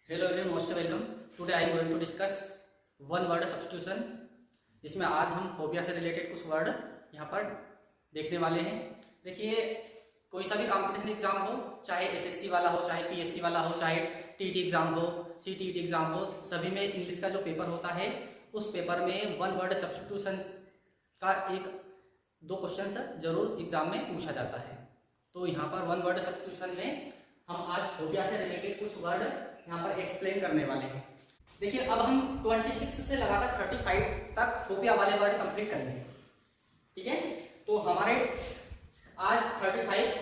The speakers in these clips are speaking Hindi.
Hello everyone, most welcome. Today I am going to discuss one word substitution, जिसमें आज हम फोबिया से रिलेटेड कुछ वर्ड यहाँ पर देखने वाले हैं। देखिए, कोई सा भी कॉम्पिटिशन एग्जाम हो, चाहे एसएससी वाला हो, चाहे पीएससी वाला हो, चाहे टीटी एग्जाम हो, सीटीईटी एग्जाम हो, सभी में इंग्लिश का जो पेपर होता है उस पेपर में वन वर्ड सब्स्टिट्यूशन का एक दो क्वेश्चन जरूर एग्जाम में पूछा जाता है। तो यहाँ पर वन वर्ड सब्स्टिट्यूशन में हम आज फोबिया से रिलेटेड कुछ वर्ड यहाँ पर एक्सप्लेन करने वाले हैं। देखिए, अब हम 26 से लगाकर 35 तक फोबिया वाले वर्ड कंप्लीट करेंगे। ठीक है, तो हमारे आज 35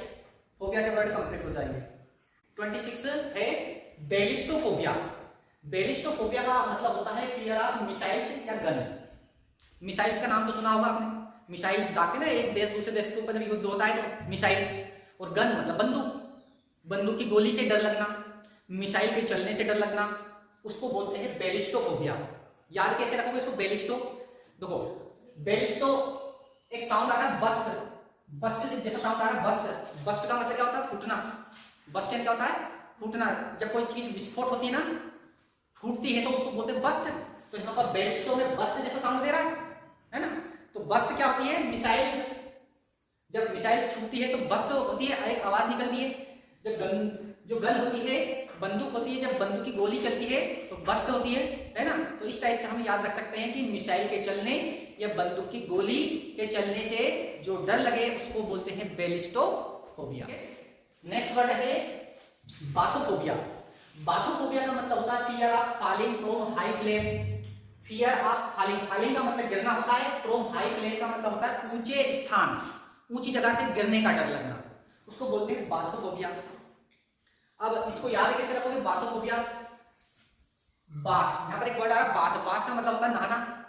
फोबिया के वर्ड कंप्लीट हो जाएंगे। 26 है बेलिस्टोफोबिया। बेलिस्टोफोबिया का मतलब होता है फियर ऑफ मिसाइल्स या गन। मिसाइल्स का नाम तो सुना होगा आपने। मिसाइल दागते ना, एक देश दूसरे देश के ऊपर जब युद्ध होता है तो मिसाइल, और गन मतलब बंदूक। बंदूक की गोली से डर लगना, मिसाइल के चलने से डर लगना, उसको बोलते हैं बेलिस्टोफोबिया। याद कैसे रखोगे इसको? बेलिस्टो, देखो बेलिस्टो एक साउंड आ रहा है बस्ट। बस्ट से जैसा साउंड आ रहा है बस्ट। बस्ट का मतलब क्या होता है? फूटना। बस्ट क्या होता है? फूटना। जब कोई चीज विस्फोट होती है ना, फूटती है, तो उसको बोलते हैं बस्ट। तो यहाँ पर बेलिस्टो में बस्ट जैसा साउंड दे रहा है ना। तो बस्ट क्या होती है? मिसाइल्स। जब मिसाइल्स छूटती है तो बस्ट होती है, एक आवाज निकलती है। जो गन होती है, बंदूक होती है, जब बंदूक की गोली चलती है तो बस्ट होती है ना। तो इस टाइप से हम याद रख सकते हैं कि मिसाइल के चलने या बंदूक की गोली के चलने से जो डर लगे उसको बोलते हैं बेलिस्टोफोबिया। नेक्स्ट वर्ड है बाथोफोबिया। बाथोफोबिया का मतलब होता है fear of falling from high place. Fear of falling, falling का मतलब गिरना होता है, फ्रॉम हाई प्लेस का मतलब होता है ऊंचे स्थान, ऊंची जगह से गिरने का डर लगना, उसको बोलते हैं बाथोफोबिया। अब इसको याद कैसे रखोगे? बाथोफोबिया, बाथ, यहाँ पर एक वर्ड आ रहा है बाथ। बाथ का मतलब होता है नहाना,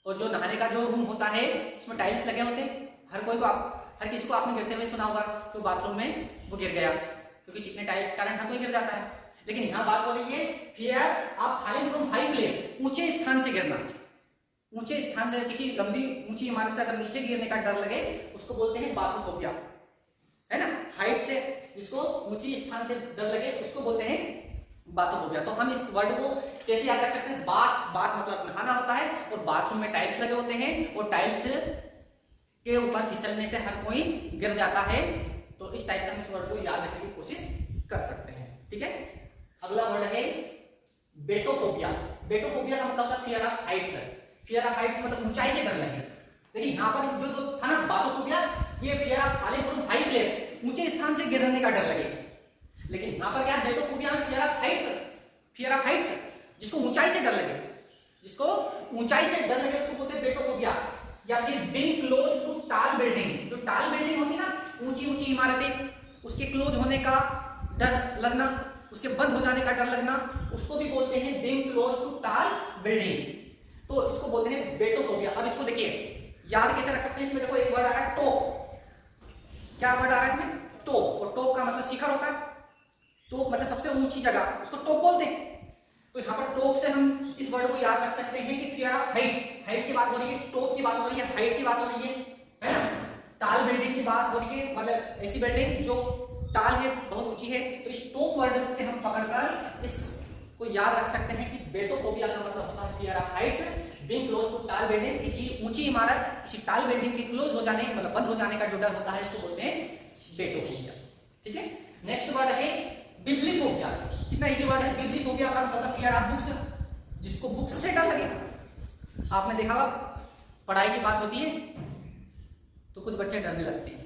और जो नहाने का जो रूम होता है उसमें टाइल्स लगे होते हैं। हर किसी को आपने गिरते हुए सुना होगा, तो बाथरूम में वो गिर गया, क्योंकि चिकने टाइल्स के कारण हर कोई गिर जाता है। लेकिन यहाँ बात हो रही है fear of falling from high place, ऊंचे स्थान से गिरना। ऊंचे स्थान से, किसी लंबी ऊंची इमारत से अगर नीचे गिरने का डर लगे उसको बोलते हैं बाथोफोबिया, है ना। हाइट से, जिसको ऊंची स्थान से डर लगे उसको बोलते हैं बाथोफोबिया। तो हम इस वर्ड को कैसे याद रख सकते हैं? बाथ, बाथ मतलब नहाना होता है, और बाथरूम में टाइल्स लगे होते हैं, और टाइल्स के ऊपर फिसलने से हर कोई गिर जाता है। तो इस टाइप से हम इस वर्ड को याद रखने की कोशिश कर सकते हैं। ठीक है, अगला वर्ड है बेटोफोबिया। बेटोफोबिया का मतलब होता है fear of Heights. Fear of Heights मतलब ऊंचाई से डर लगे। देखिए, यहाँ पर जो था ना बाथोफोबिया, ये fear of falling from high place, ऊंचे स्थान से गिरने का डर लगे। लेकिन यहाँ पर क्या है? बेटोफोबिया में fear of Heights, fear of Heights, जिसको ऊंचाई से डर लगे, जिसको ऊंचाई से डर लगे उसको बोलते हैं बेटोफोबिया। या फिर being close to tall building. जो टॉल बिल्डिंग होती है ना, ऊंची ऊंची इमारतें, उसके क्लोज होने का डर लगना, उसके बंद हो जाने का डर लगना, उसको भी बोलते हैं being close to tall building. तो इसको बोलते हैं बेटोफोबिया। अब इसको देखिए, याद कैसे रख सकते हैं? इसमें देखो एक वर्ड आ रहा है टॉप। क्या वर्ड आ रहा है इसमें? टॉप। और टॉप का मतलब शिखर होता है। टॉप मतलब सबसे ऊंची जगह, उसको टॉप बोलते हैं। तो यहाँ पर टॉप से हम इस वर्ड को याद रख सकते हैं कि फियर ऑफ हाइट्स, हाइट की बात हो रही है, टॉप की बात हो रही है, हाइट की बात हो रही है ना। टाल बिल्डिंग की बात हो रही है, मतलब ऐसी बिल्डिंग जो टाल है, बहुत ऊंची है। तो इस टॉप वर्ड से हम पकड़कर इसको याद रख सकते हैं कि बेटोफोबिया का मतलब होता है fear of heights, being close to tall building. किसी ऊंची इमारत, किसी टाल बिल्डिंग के क्लोज हो जाने, मतलब बंद हो जाने का जो डर होता है उसको बोलते हैं बेटोफोबिया। ठीक है, नेक्स्ट वर्ड है बिब्लीफोबिया। कितना इजी वर्ड है। बिब्लीफोबिया का मतलब फियर ऑफ बुक्स, जिसको बुक्स से डर लगे। आपने देखा होगा, पढ़ाई की बात होती है तो कुछ बच्चे डरने लगते हैं,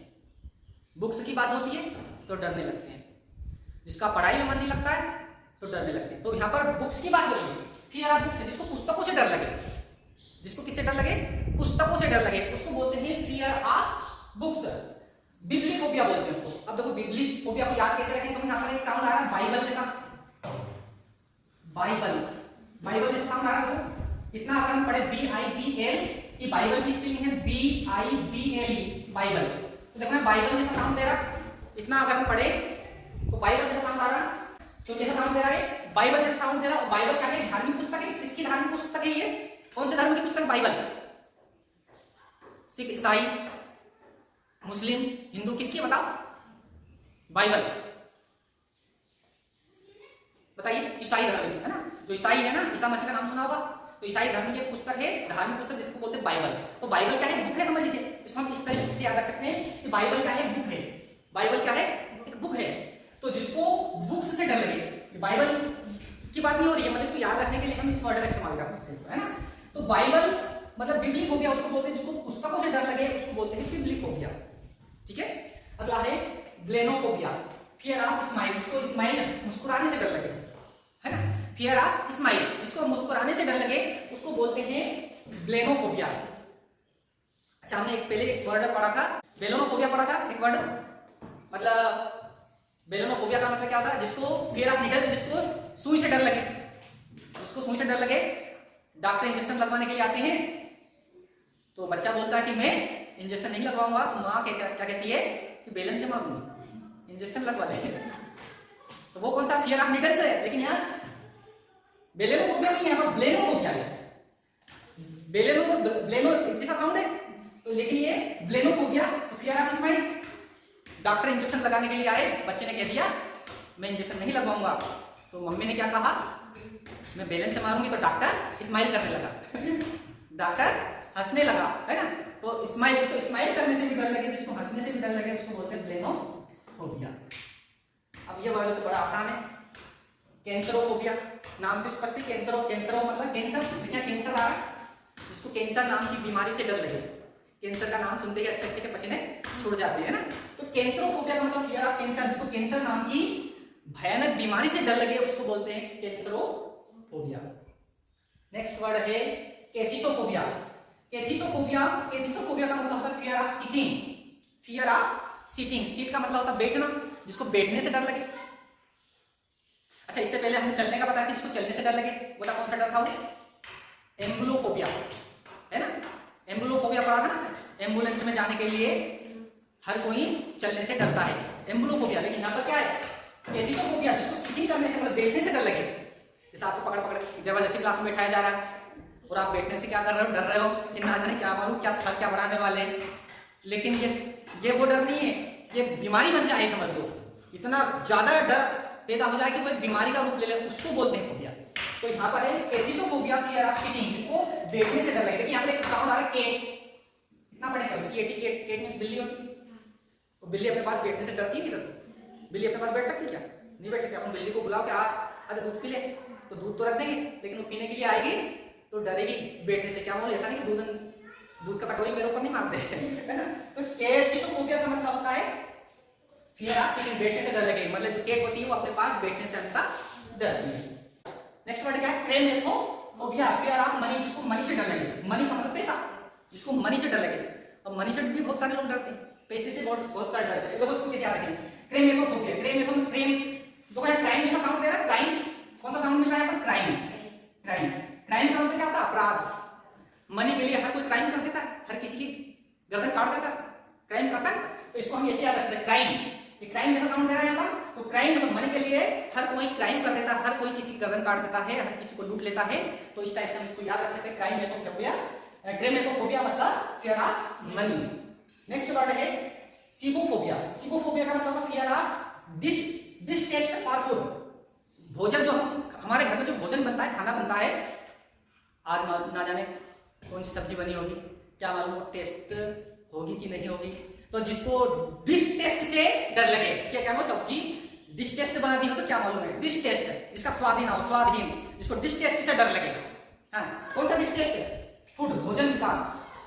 बुक्स की बात होती है तो डरने लगते हैं, जिसका पढ़ाई में मन नहीं लगता है तो डरने लगते हैं। तो यहाँ पर बुक्स की बात हो रही है, फियर ऑफ बुक्स, जिसको पुस्तकों से डर लगे, जिसको किससे डर लगे? पुस्तकों से डर लगे, उसको बोलते हैं फियर ऑफ बुक्स। बिब्लीफोबिया बोलते हैं उसको। अब देखो, बिब्लीफोबिया को याद कैसे रखें? तो यहाँ पर एक साउंड आ रहा है बाइबल जैसा, बाइबल, बाइबल जैसा साउंड आ रहा है। इतना अगर हम पढ़े BIBL, की बाइबल की स्पेलिंग है BIBLE, बाइबल। तो देखो, बाइबल जैसा साउंड दे रहा। इतना अगर हम पढ़े तो बाइबल जैसा साउंड आ रहा। तो कैसा साउंड दे रहा है? बाइबल जैसा साउंड दे रहा। और बाइबल क्या है? धार्मिक पुस्तक है। किसकी धार्मिक पुस्तक है ये? कौन से धर्म की पुस्तक? बाइबल। सिख, ईसाई, मुस्लिम, हिंदू, किसकी बताओ? बाइबल। बताइए, ईसाई धर्म की, है ना, जो ईसाई है ना, ईसा मसीह का नाम सुना होगा, तो ईसाई धर्म की एक पुस्तक है, धार्मिक पुस्तक जिसको बोलते हैं बाइबल। तो बाइबल क्या है? बुक है, समझ लीजिए। इसको हम इस तरीके से याद रख सकते हैं कि बाइबल क्या है? बुक है। बाइबल क्या है? एक बुक है। तो जिसको बुक्स से डर लगे, बाइबल की बात नहीं हो रही है, मतलब इसको याद रखने के लिए हम इस वर्ड का इस्तेमाल करते हैं, है ना। तो बाइबल मतलब बिब्लिक फोबिया उसको बोलते हैं, जिसको पुस्तकों से डर लगे उसको बोलते हैं बिब्लिक फोबिया। ठीक है। अगला है ग्लेनोफोबिया, फियर ऑफ स्माइल, जिसको स्माइल मुस्कुराने से डर लगे, है ना। फियर ऑफ स्माइल, जिसको मुस्कुराने से डर लगे उसको बोलते हैं ग्लेनोफोबिया। अच्छा, हमने एक पहले एक वर्ड पढ़ा था, बेलोनोफोबिया पढ़ा था एक वर्ड, मतलब बेलोनोफोबिया का मतलब क्या था? जिसको फियर ऑफ नीडल्स, जिसको सुई से डर लगे, जिसको सुई से डर लगे, डॉक्टर इंजेक्शन लगवाने के लिए आते हैं तो बच्चा बोलता है कि मैं इंजेक्शन नहीं लगवाऊंगा, तो माँ क्या कहती है कि बेलन से मारूंगी, इंजेक्शन लगवा लेंगे। तो वो कौन सा? फियर ऑफ नीडल्स है। लेकिन यहाँ बेलेनोफोबिया नहीं है, यहाँ ब्लेनोफोबिया है। ब्लेनो जैसा साउंड है, तो लेकिन ये ब्लेनोफोबिया, fear of smile. Doctor injection लगाने के लिए आए, बच्चे ने कह दिया मैं इंजेक्शन नहीं लगवाऊंगा, तो मम्मी ने क्या कहा? मैं बेलन से मारूंगी, तो डॉक्टर स्माइल करने लगा डॉक्टर हंसने लगा, है ना। तो स्माइल, जिसको स्माइल करने से भी डर लगे, जिसको हंसने से भी डर लगे, उसको बोलते हैं ब्लेनोफोबिया। अब ये वर्ड तो बड़ा आसान है, कैंसरोफोबिया, नाम से स्पष्ट है। कैंसरो मतलब कैंसर, देखिए कैंसर आ रहा है, जिसको कैंसर नाम की बीमारी से डर लगे। कैंसर का नाम सुनते ही अच्छे अच्छे के पसीने छूट जाते हैं ना। तो कैंसरोफोबिया का मतलब फियर ऑफ कैंसर, जिसको कैंसर नाम की भयानक बीमारी से डर लगे उसको बोलते हैं कैंसरोफोबिया। नेक्स्ट वर्ड है कैथिसोफोबिया। कैथिसोफोबिया का मतलब होता है fear of sitting. Fear of sitting, seat का मतलब होता है बैठना, जिसको बैठने से डर लगे। अच्छा, इससे पहले हमने चलने का बताया था, जिसको चलने से डर लगे, वो था कौन सा डर था? वो एम्बुलोफोबिया, है ना। एम्बुलोफोबिया पढ़ा था ना, एम्बुलेंस में जाने के लिए हर कोई चलने से डरता है, एम्बुलोफोबिया। लेकिन यहाँ पर क्या है? कैथिसोफोबिया, जिसको सीटिंग करने से मतलब बैठने से डर लगे। जैसे आपको पकड़ जबरदस्ती क्लास में बैठाया जा रहा है और आप बैठने से क्या कर रहे हो? डर रहे हो कि ना जाने क्या मालूम क्या सर क्या बढ़ाने वाले हैं। लेकिन ये वो डर नहीं है, ये बीमारी बन जाए, समझ लो। इतना ज्यादा डर पैदा हो जाए कि वो एक बीमारी का रूप ले ले, उसको बोलते हैं फोबिया। तो यहाँ पर है कैथिसोफोबिया, फियर ऑफ सीटिंग, जिसको बैठने से डर लगे। देखिए यहाँ पे एक साउंड आ रहा है केट, इतना पढ़े कभी, CAT, केट मींस बिल्ली होती है। तो बिल्ली अपने पास बैठने से डरती है कि डरती? बिल्ली अपने पास बैठ सकती है क्या? नहीं बैठ सकती। अपन बिल्ली को बुलाओ कि आजा दूध पी ले, तो दूध तो रख देंगे, लेकिन वो पीने के लिए आएगी तो डरेगी बैठने से। क्या बोले? ऐसा नहीं कि दूध का कटोरी मेरे ऊपर नहीं मारते है ना। तो कैथिसोफोबिया का मतलब होता है फियर ऑफ सीटिंग, बैठने से डर लगे। मतलब जो केट होती है वो अपने पास बैठने से हमेशा डरती है। नेक्स्ट वर्ड क्या है? क्रेमेटोफोबिया, फियर ऑफ मनी, जिसको मनी से डर लगे। मनी का मतलब पैसा, जिसको मनी से डर लगे। अब मनी से भी बहुत सारे लोग डरते हैं, पैसे से बहुत सारे डरते हैं। देखो इसको कैसे याद रखेंगे? क्रेमेटोफोबिया, देखो यहाँ क्राइम जैसा साउंड दे रहा है, क्राइम कौन सा साउंड मिल रहा है यहाँ पर? क्राइम का मतलब क्या होता है? अपराध। मनी के लिए हर कोई क्राइम कर देता है, हर किसी की गर्दन काट देता है, क्राइम करता है। तो इसको हम ऐसे याद रख सकते हैं, क्राइम। ये क्राइम जैसा साउंड दे रहा है यहाँ पर। तो क्राइम मतलब मनी के लिए हर कोई क्राइम कर देता है, हर कोई किसी की गर्दन काट देता है, हर किसी को लूट लेता है। तो इस टाइप से हम इसको याद रख सकते हैं, क्रेमेटोफोबिया मतलब fear of money. Next word है सीबोफोबिया। सीबोफोबिया का मतलब फियर ऑफ डिसटेस्ट फॉर फूड। भोजन, जो हमारे घर में जो भोजन बनता है, खाना बनता है, आज ना जाने कौन सी सब्जी बनी होगी, क्या मालूम वो टेस्ट होगी कि नहीं होगी। तो जिसको डिसटेस्ट से डर लगे, क्या वो सब्जी डिसटेस्ट बना दी हो तो क्या मालूम है? डिसटेस्ट, जिसका स्वाद ही ना हो, स्वादहीन, जिसको डिसटेस्ट से डर लगे। हाँ, कौन सा डिसटेस्ट है? फूड, भोजन का,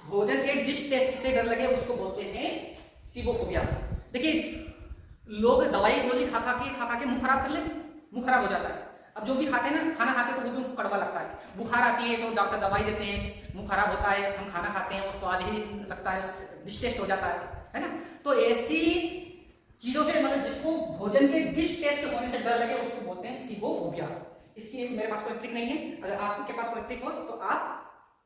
भोजन के डिसटेस्ट से डर लगे उसको बोलते हैं सीबोफोबिया। देखिए लोग दवाई गोली खा खा के मुंह खराब कर लेते, मुंह खराब हो जाता है। अब जो भी खाते हैं ना, खाना खाते हैं तो वो भी कड़वा लगता है। बुखार आती है तो डॉक्टर दवाई देते हैं, मुंह खराब होता है, हम खाना खाते हैं वो स्वाद ही लगता है, डिसटेस्ट हो जाता है ना। तो ऐसी चीजों से मतलब जिसको भोजन के डिसटेस्ट होने से डर लगे उसको बोलते हैं सीबोफोबिया। इसकी मेरे पास कोई ट्रिक नहीं है, अगर आपके पास कोई ट्रिक हो तो आप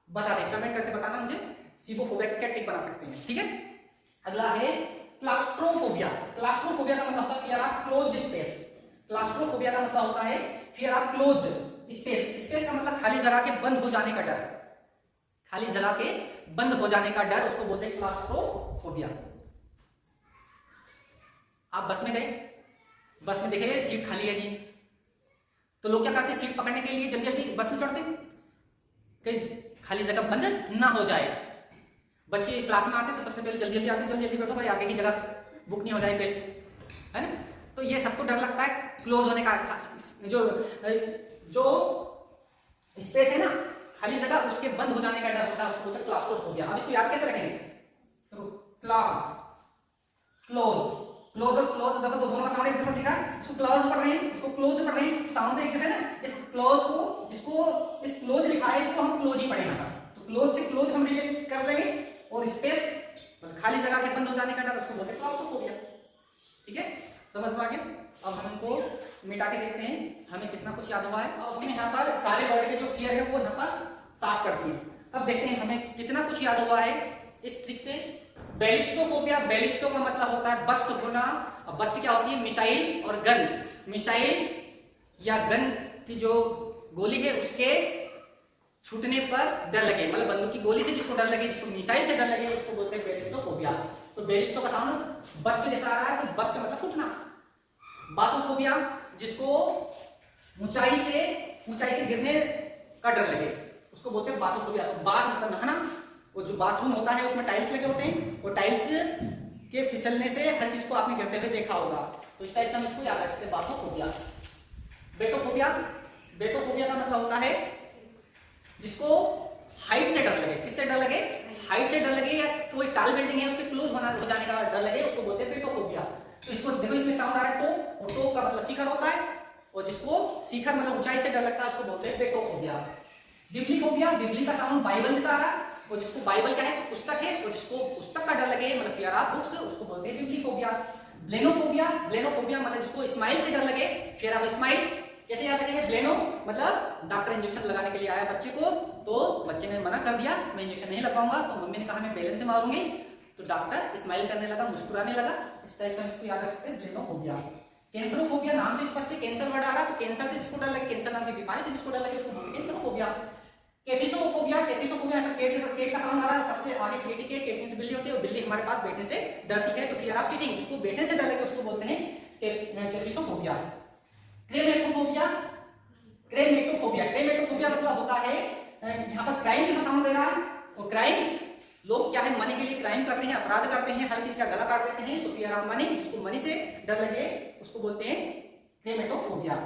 बता दें, कमेंट करके बताना मुझे सीबोफोबिया क्या ट्रिक बना सकते हैं, ठीक है। अगला है क्लास्ट्रोफोबिया। क्लास्ट्रोफोबिया का मतलब होता है fear of closed space. Claustrophobia का मतलब होता है fear of closed space. Space का मतलब खाली जगह के बंद हो जाने का डर, खाली जगह के बंद हो जाने का डर, उसको बोलते हैं क्लास्ट्रोफोबिया। आप बस में गए, बस में देखे सीट खाली है जी, तो लोग क्या करते हैं, सीट पकड़ने के लिए जल्दी जल्दी बस में चढ़ते हैं, कहीं खाली जगह बंद ना हो जाए। बच्चे क्लास में आते हैं तो सबसे पहले जल्दी जल्दी आते हैं, जल्दी जल्दी बैठो भाई, आगे की जगह बुक नहीं हो जाए पहले, है ना। तो ये सबको डर लगता है क्लोज होने का, जो स्पेस है ना, खाली जगह, उसके बंद हो जाने का डर होता है, उसको बोलते हैं क्लास्ट्रोफोबिया। अब इसको याद कैसे रखेंगे, तो क्लास, क्लोज, क्लोज और क्लोज, देखो तो दोनों का साउंड एक जैसा दिख रहा है, इसको क्लोज पढ़ रहे हैं, इसको क्लोज पढ़ रहे हैं, साउंड एक जैसा है ना। इस क्लोज को, इसको, इस क्लोज लिखा है, इसको हम क्लोज ही पढ़ेंगे। तो क्लोज से क्लोज हम रिलेट कर लेंगे, और स्पेस खाली जगह के बंद हो जाने का डर, उसको बोलते हैं क्लास्ट्रोफोबिया। ठीक है, समझ में आ गया। अब हम इनको मिटा के देखते हैं हमें कितना कुछ याद हुआ है। अब हमने यहाँ पर सारे वर्ड के जो फियर है वो यहाँ पर साफ करती है। अब देखते हैं हमें कितना कुछ याद हुआ है इस ट्रिक से। बैलिस्टोफोबिया, बैलिस्टो का मतलब होता है बस्ट होना, और बस्ट क्या होती है, मिसाइल और गन। मिसाइल या गन की जो गोली है उसके छूटने पर डर लगे, मतलब बंदूक की गोली से जिसको डर लगे, जिसको मिसाइल से डर लगे, उसको बोलते हैं बैलिस्टोफोबिया। तो बैलिस्टो का साउंड बस्ट जैसा आ रहा है, तो बस्ट मतलब फूटना। बाथोफोबिया, जिसको ऊंचाई से गिरने का डर लगे, उसको बोलते हैं बाथोफोबिया। तो बाथ मतलब नहाना, वो जो बाथरूम होता है उसमें टाइल्स लगे होते हैं, वो टाइल्स के फिसलने से हर किसी को आपने गिरते हुए देखा होगा, तो इस टाइप से हम इसको याद रख सकते हैं, बाथोफोबिया। बेटोफोबिया, बेटोफोबिया का मतलब होता है जिसको हाइट से डर लगे। किससे डर लगे, हाइट से डर लगे, या कोई टाल बिल्डिंग है उसके क्लोज हो जाने का डर लगे, उसको बोलते हैं बेटोफोबिया। तो इसको देखो, इसमें साउंड आ रहा है टो, और टो का मतलब शिखर होता है, और जिसको शिखर मतलब ऊंचाई से डर लगता है उसको बोलते हैं बेटोफोबिया। बिब्लीफोबिया, बिब्ली का साउंड बाइबल जैसा आ रहा है, और जिसको बाइबल क्या है, पुस्तक है, और जिसको पुस्तक का डर लगे मतलब फियर ऑफ बुक्स, उसको बोलते हैं बिब्लीफोबिया। ब्लेनोफोबिया, ब्लेनोफोबिया मतलब जिसको स्माइल से डर लगे, फियर ऑफ स्माइल। कैसे याद रखेंगे, ब्लेनो मतलब डॉक्टर इंजेक्शन लगाने के लिए आया बच्चे को, तो बच्चे ने मना कर दिया, मैं इंजेक्शन नहीं लगाऊंगा, तो मम्मी ने कहा मैं बेलन से मारूंगी, तो डॉक्टर स्माइल करने लगा, मुस्कुराने लगा। इस टाइप से इसको याद रख सकते हैं, ब्लेनोफोबिया। कैंसरोफोबिया, नाम से स्पष्ट है, कैंसर वर्ड आ रहा है, तो कैंसर से जिसको डर लगे, कैंसर नाम की बीमारी से जिसको डर लगे, उसको बोलते हैं कैंसरोफोबिया। कैटिसोफोबिया, कैटिसोफोबिया में केट का साउंड आ रहा है, सबसे आगे सीटी के केट से बिल्ली होती है, और बिल्ली हमारे पास बैठने से डरती है, तो फियर ऑफ सिटिंग, जिसको बैठने से डर लगे उसको बोलते हैं कैटिसोफोबिया। क्रेमेटोफोबिया, क्रेमेटोफोबिया, क्रेमेटोफोबिया मतलब होता है यहाँ पर क्राइम जैसा साउंड दे रहा है, और क्राइम, लोग क्या है मनी के लिए क्राइम करते हैं, अपराध करते हैं, हर किसी का गला काट देते हैं, तो फियर ऑफ मनी, जिसको मनी से डर लगे उसको बोलते हैं क्रेमेटोफोबिया।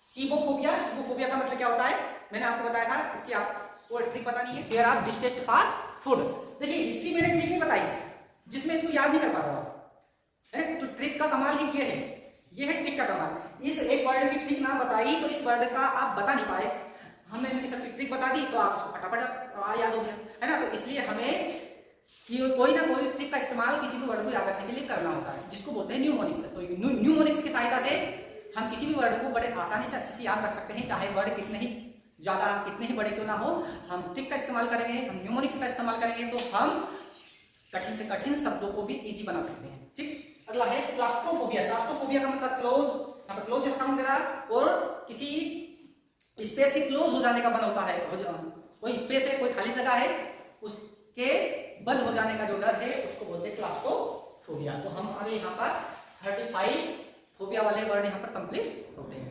सीबोफोबिया, सीबोफोबिया का मतलब क्या होता है, मैंने आपको बताया था, इसकी आपको ट्रिक पता नहीं है, fear of distaste for food. देखिए इसकी मैंने ट्रिक नहीं बताई, जिसमें इसको याद नहीं कर पा रहा है, तो ट्रिक का कमाल ही ये है, ये है ट्रिक का कमाल। इस एक वर्ड की ट्रिक ना बताई तो इस वर्ड का आप बता नहीं पाए, हमने इनकी सबकी ट्रिक बता दी तो आप इसको फटाफट याद हो गया, है ना। तो इसलिए हमें कि कोई ना कोई ट्रिक का इस्तेमाल किसी भी वर्ड को याद रखने के लिए करना होता है, जिसको बोलते हैं न्यूमोनिक्स। तो न्यूमोनिक्स की सहायता से हम किसी भी वर्ड को बड़े आसानी से अच्छे से याद रख सकते हैं, चाहे वर्ड कितने ही ज्यादा, कितने ही बड़े क्यों ना हो। हम ट्रिक का इस्तेमाल करेंगे, हम न्यूमोनिक्स का इस्तेमाल करेंगे, तो हम कठिन से कठिन शब्दों को भी इजी बना सकते हैं। ठीक, अगला है क्लास्ट्रोफोबिया। क्लास्ट्रोफोबिया का मतलब क्लोज, यहाँ पर क्लोज जैसा साउंड दे रहा है, और किसी स्पेस के क्लोज हो जाने का मन होता है, कोई स्पेस है, कोई खाली जगह है, उसके बंद हो जाने का जो डर है उसको बोलते हैं क्लास्ट्रोफोबिया। तो हमारे यहाँ पर 35 फोबिया वाले वर्ड यहाँ पर कंप्लीट होते हैं।